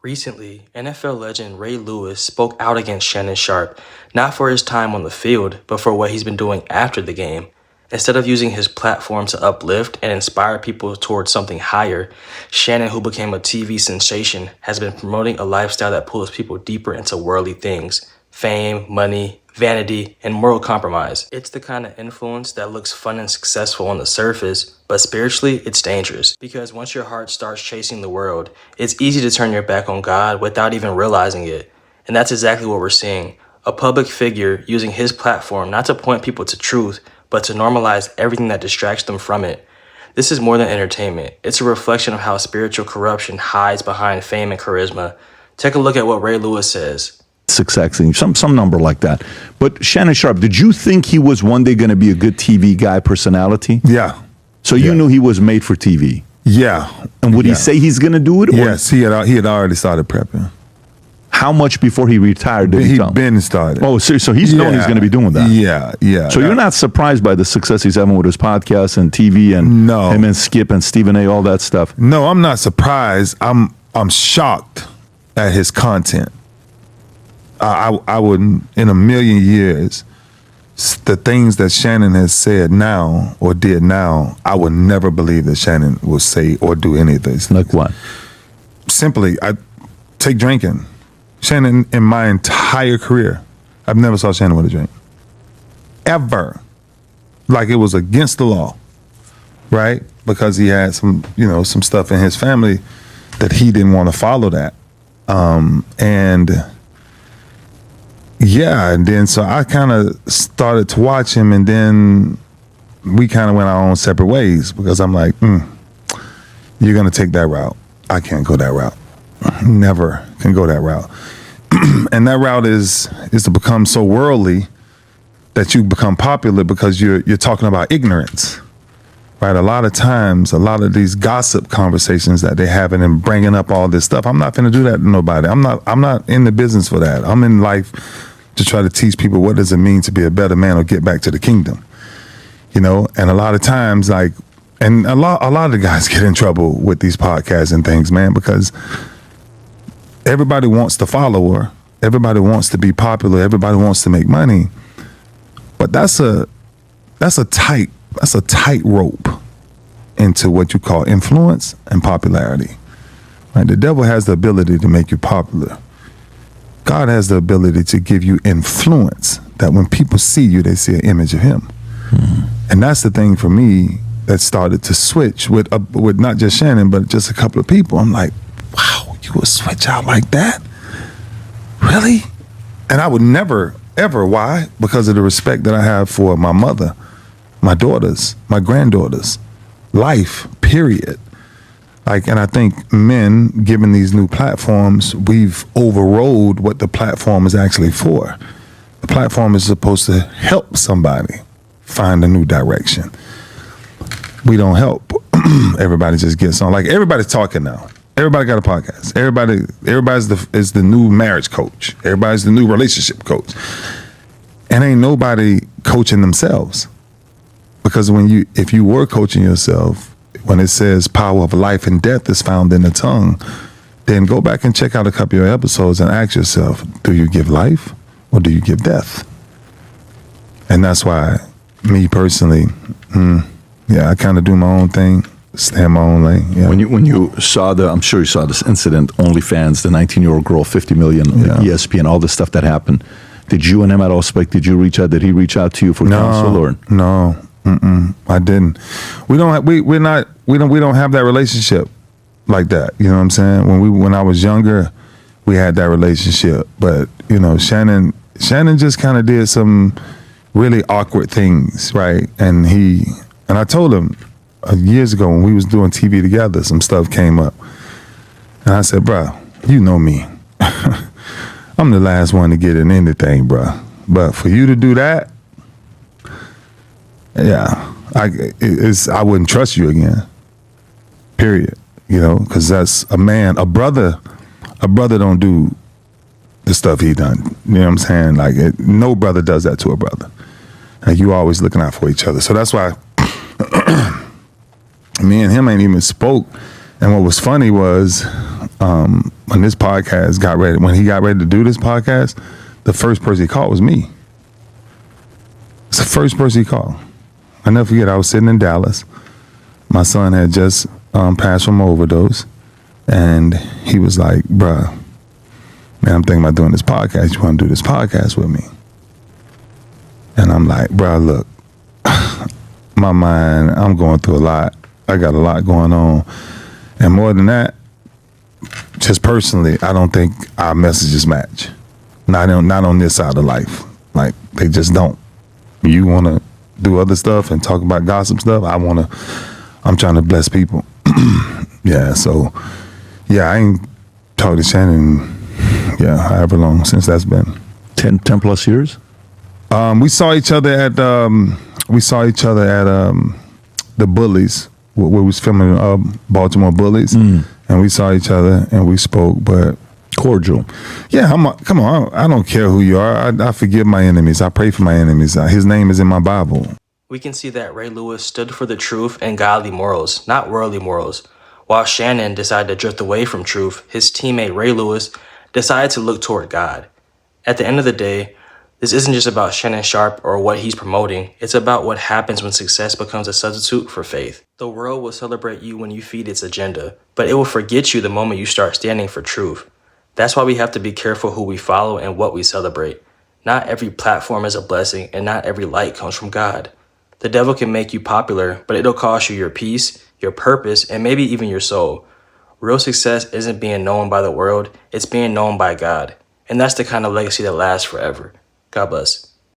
Recently, NFL legend Ray Lewis spoke out against Shannon Sharpe, not for his time on the field, but for what he's been doing after the game. Instead of using his platform to uplift and inspire people towards something higher, Shannon, who became a TV sensation, has been promoting a lifestyle that pulls people deeper into worldly things: fame, money, vanity, and moral compromise. It's the kind of influence that looks fun and successful on the surface, but spiritually, it's dangerous. Because once your heart starts chasing the world, it's easy to turn your back on God without even realizing it. And that's exactly what we're seeing. A public figure using his platform not to point people to truth, but to normalize everything that distracts them from it. This is more than entertainment. It's a reflection of how spiritual corruption hides behind fame and charisma. Take a look at what Ray Lewis says. Success, some number like that. But Shannon Sharpe, did you think he was one day going to be a good TV guy personality? Yeah. So you knew he was made for TV? Yeah. And would he say he's going to do it? Yes, he had already started prepping. How much before he retired did he tell? He'd been started. Oh, so he's known he's going to be doing that. Yeah. So you're not surprised by the success he's having with his podcast and TV and him and Skip and Stephen A., all that stuff? No, I'm not surprised. I'm shocked at his content. I wouldn't, in a million years, the things that Shannon has said now or did now, I would never believe that Shannon will say or do any of this. Like what? Simply, I take drinking. Shannon, in my entire career, I've never saw Shannon with a drink. Ever. Like it was against the law, right? Because he had some stuff in his family that he didn't want to follow that. And then so I kind of started to watch him, and then we kind of went our own separate ways because I'm like, you're going to take that route. I can't go that route. Never can go that route. And that route is to become so worldly that you become popular because you're talking about ignorance, right? A lot of times, a lot of these gossip conversations that they're having and bringing up all this stuff, I'm not going to do that to nobody. I'm not in the business for that. I'm in life to try to teach people what does it mean to be a better man or get back to the kingdom, And a lot of times, a lot of the guys get in trouble with these podcasts and things, man, because everybody wants the follower, everybody wants to be popular, everybody wants to make money, but that's a tight rope into what you call influence and popularity. Right? The devil has the ability to make you popular. God has the ability to give you influence that when people see you, they see an image of him. Mm-hmm. And that's the thing for me that started to switch with not just Shannon, but just a couple of people. I'm like, wow, you would switch out like that? Really? And I would never, ever. Why? Because of the respect that I have for my mother, my daughters, my granddaughters, life, period. And I think men, given these new platforms, we've overrode what the platform is actually for. The platform is supposed to help somebody find a new direction. We don't help. Everybody just gets on. Everybody's talking now. Everybody got a podcast. Everybody's the new marriage coach. Everybody's the new relationship coach. And ain't nobody coaching themselves. Because if you were coaching yourself, when it says power of life and death is found in the tongue, then go back and check out a couple of your episodes and ask yourself, do you give life or do you give death? And that's why, me personally, I kind of do my own thing, stay in my own lane. Yeah. When you saw I'm sure you saw this incident, OnlyFans, the 19-year-old girl, 50 million, ESPN, all this stuff that happened. Did you and him at all speak? Did you reach out? Did he reach out to you for counsel or? No. I didn't. We don't have that relationship like that. You know what I'm saying? When I was younger, we had that relationship. But Shannon just kind of did some really awkward things, right? And I told him years ago when we was doing TV together, some stuff came up, and I said, "Bro, you know me. I'm the last one to get in anything, bro. But for you to do that." Yeah, I wouldn't trust you again. Period. Because that's a brother don't do the stuff he done. You know what I'm saying? No brother does that to a brother. And you always looking out for each other. So that's why me and him ain't even spoke. And what was funny was when this podcast got ready, when he got ready to do this podcast, the first person he called was me. It's the first person he called. I never forget, I was sitting in Dallas. My son had just passed from overdose. And he was like, bruh, man, I'm thinking about doing this podcast. You want to do this podcast with me? And I'm like, bruh, look, my mind, I'm going through a lot. I got a lot going on. And more than that, just personally, I don't think our messages match. Not on this side of life. Like, they just don't. You want to do other stuff and talk about gossip stuff. I'm trying to bless people. Yeah, so, yeah, I ain't talked to Shannon, however long since that's been. 10 plus years? We saw each other at the Bullies, where we was filming Baltimore Bullies, and we saw each other and we spoke, but cordial. Yeah, come on, I don't care who you are. I forgive my enemies. I pray for my enemies. His name is in my Bible. We can see that Ray Lewis stood for the truth and godly morals, not worldly morals. While Shannon decided to drift away from truth, his teammate Ray Lewis decided to look toward God. At the end of the day, this isn't just about Shannon Sharpe or what he's promoting. It's about what happens when success becomes a substitute for faith. The world will celebrate you when you feed its agenda, but it will forget you the moment you start standing for truth. That's why we have to be careful who we follow and what we celebrate. Not every platform is a blessing, and not every light comes from God. The devil can make you popular, but it'll cost you your peace, your purpose, and maybe even your soul. Real success isn't being known by the world, it's being known by God. And that's the kind of legacy that lasts forever. God bless.